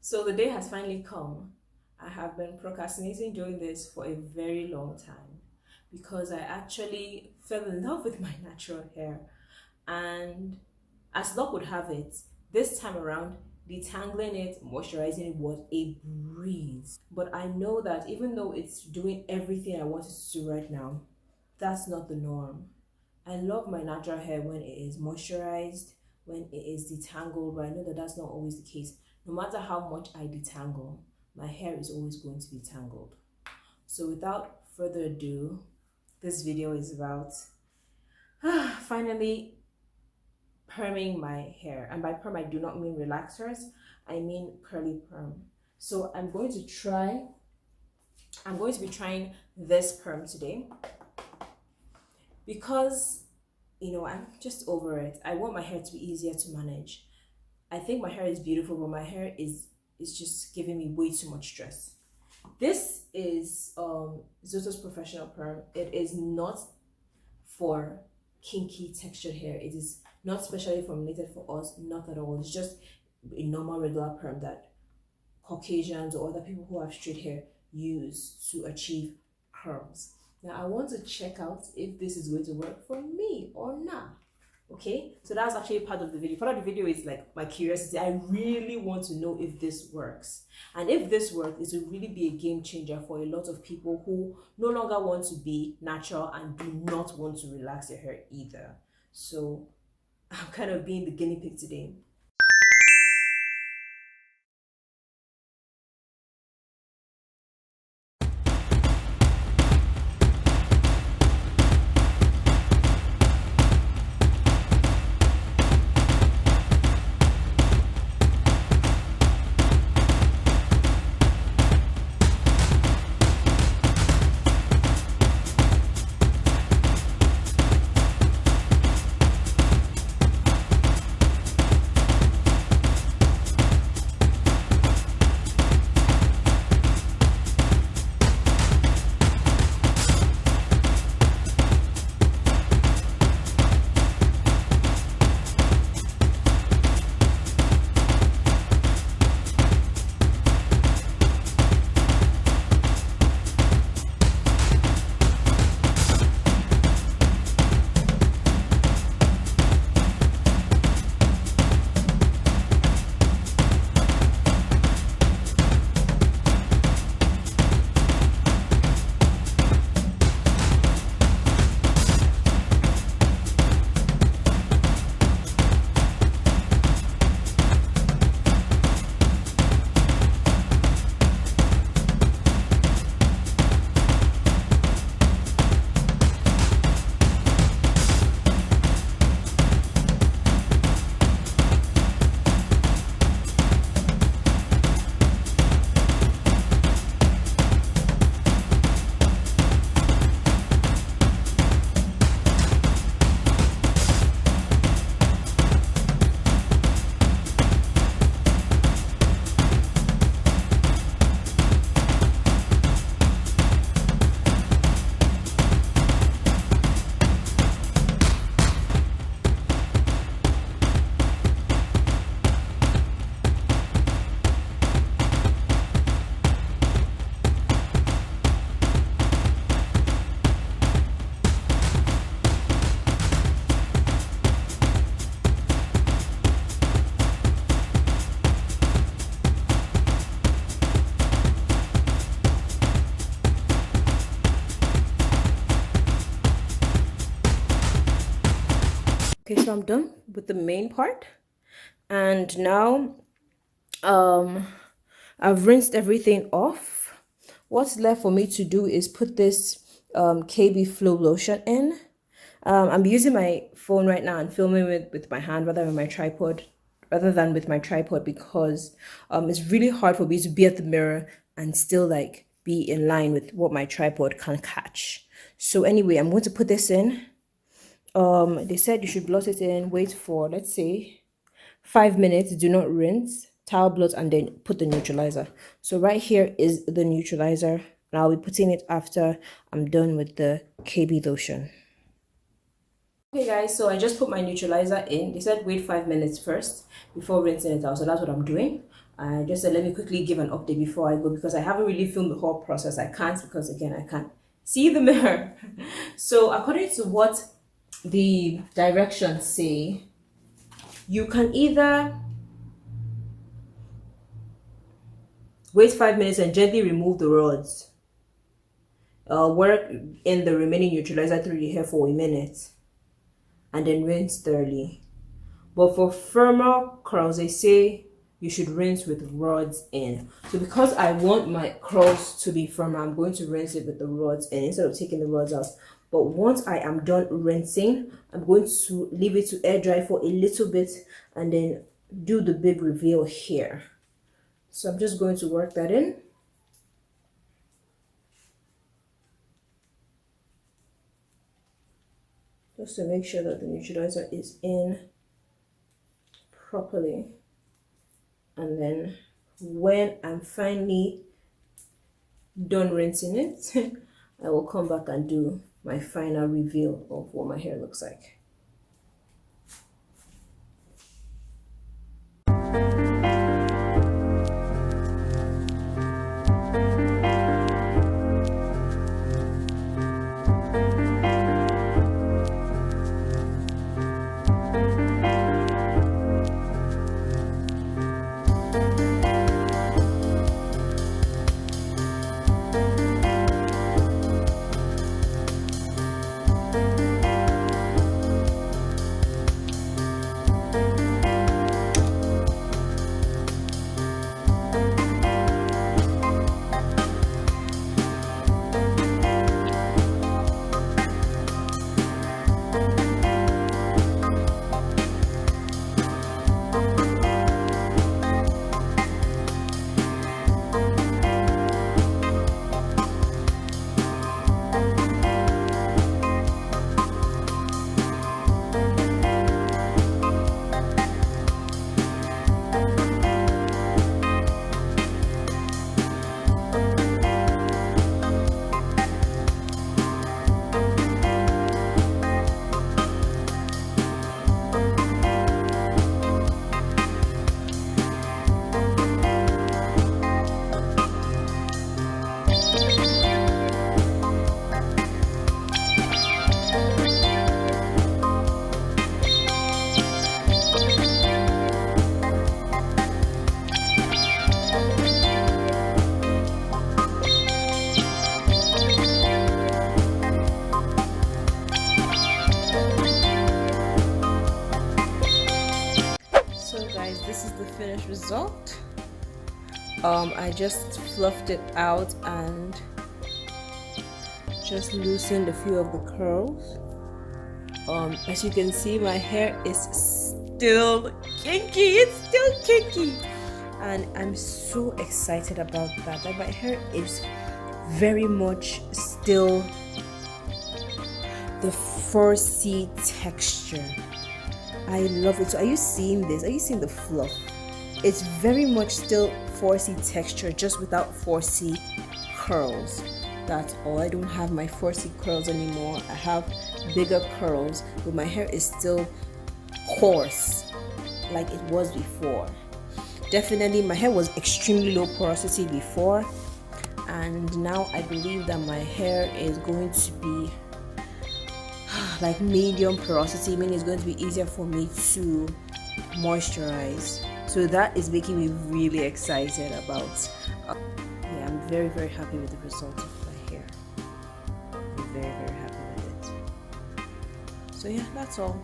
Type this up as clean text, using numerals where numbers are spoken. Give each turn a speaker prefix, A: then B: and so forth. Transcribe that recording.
A: So the day has finally come. I have been procrastinating doing this for a very long time because I actually fell in love with my natural hair. And as luck would have it, this time around, detangling it, moisturizing it was a breeze. But I know that even though it's doing everything I want it to do right now, that's not the norm. I love my natural hair when it is moisturized, when it is detangled, but I know that that's not always the case. No matter how much I detangle, my hair is always going to be tangled. So without further ado, this video is about finally perming my hair. And by perm, I do not mean relaxers, I mean curly perm. So I'm going to be trying this perm today because I'm just over it. I want my hair to be easier to manage. I think my hair is beautiful, but my hair is just giving me way too much stress. This is Zotos Professional Perm. It is not for kinky textured hair. It is not specially formulated for us, not at all. It's just a normal regular perm that Caucasians or other people who have straight hair use to achieve curls. Now I want to check out if this is going to work for me or not. Okay, so that's actually part of the video. Part of the video is like my curiosity. I really want to know if this works, and if this works, it will really be a game changer for a lot of people who no longer want to be natural and do not want to relax their hair either. So I'm kind of being the guinea pig today. Okay, so I'm done with the main part, and now um I've rinsed everything off. What's left for me to do is put this KB Flow lotion in. I'm using my phone right now and filming with my hand rather than with my tripod because it's really hard for me to be at the mirror and still like be in line with what my tripod can catch. So anyway, I'm going to put this in. They said you should blot it in, wait for, let's say, 5 minutes, do not rinse, towel blot, and then put the neutralizer. So right here is the neutralizer, and I'll be putting it after I'm done with the KB lotion. Okay guys, so I just put my neutralizer in. They said wait 5 minutes first before rinsing it out, so that's what I'm doing. I just said let me quickly give an update before I go, because I haven't really filmed the whole process. I can't, because again, I can't see the mirror. So according to what the directions say, you can either wait 5 minutes and gently remove the rods, work in the remaining neutralizer through the hair for a minute, and then rinse thoroughly. But for firmer curls, they say you should rinse with rods in. So because I want my curls to be firmer, I'm going to rinse it with the rods in instead of taking the rods out. But once I am done rinsing, I'm going to leave it to air dry for a little bit and then do the big reveal here. So I'm just going to work that in. Just to make sure that the neutralizer is in properly. And then when I'm finally done rinsing it, I will come back and do my final reveal of what my hair looks like. This is the finished result. I just fluffed it out and just loosened a few of the curls. As you can see, my hair is still kinky. It's still kinky, and I'm so excited about that. Like, my hair is very much still the 4C texture. I love it. So are you seeing this? Are you seeing the fluff? It's very much still 4C texture, just without 4C curls. That's all. I don't have my 4C curls anymore. I have bigger curls, but my hair is still coarse like it was before. Definitely my hair was extremely low porosity before, and now I believe that my hair is going to be like medium porosity, meaning it's going to be easier for me to moisturize. So that is making me really excited about yeah, I'm very happy with the result of my hair. I'm very happy with it. So yeah, that's all.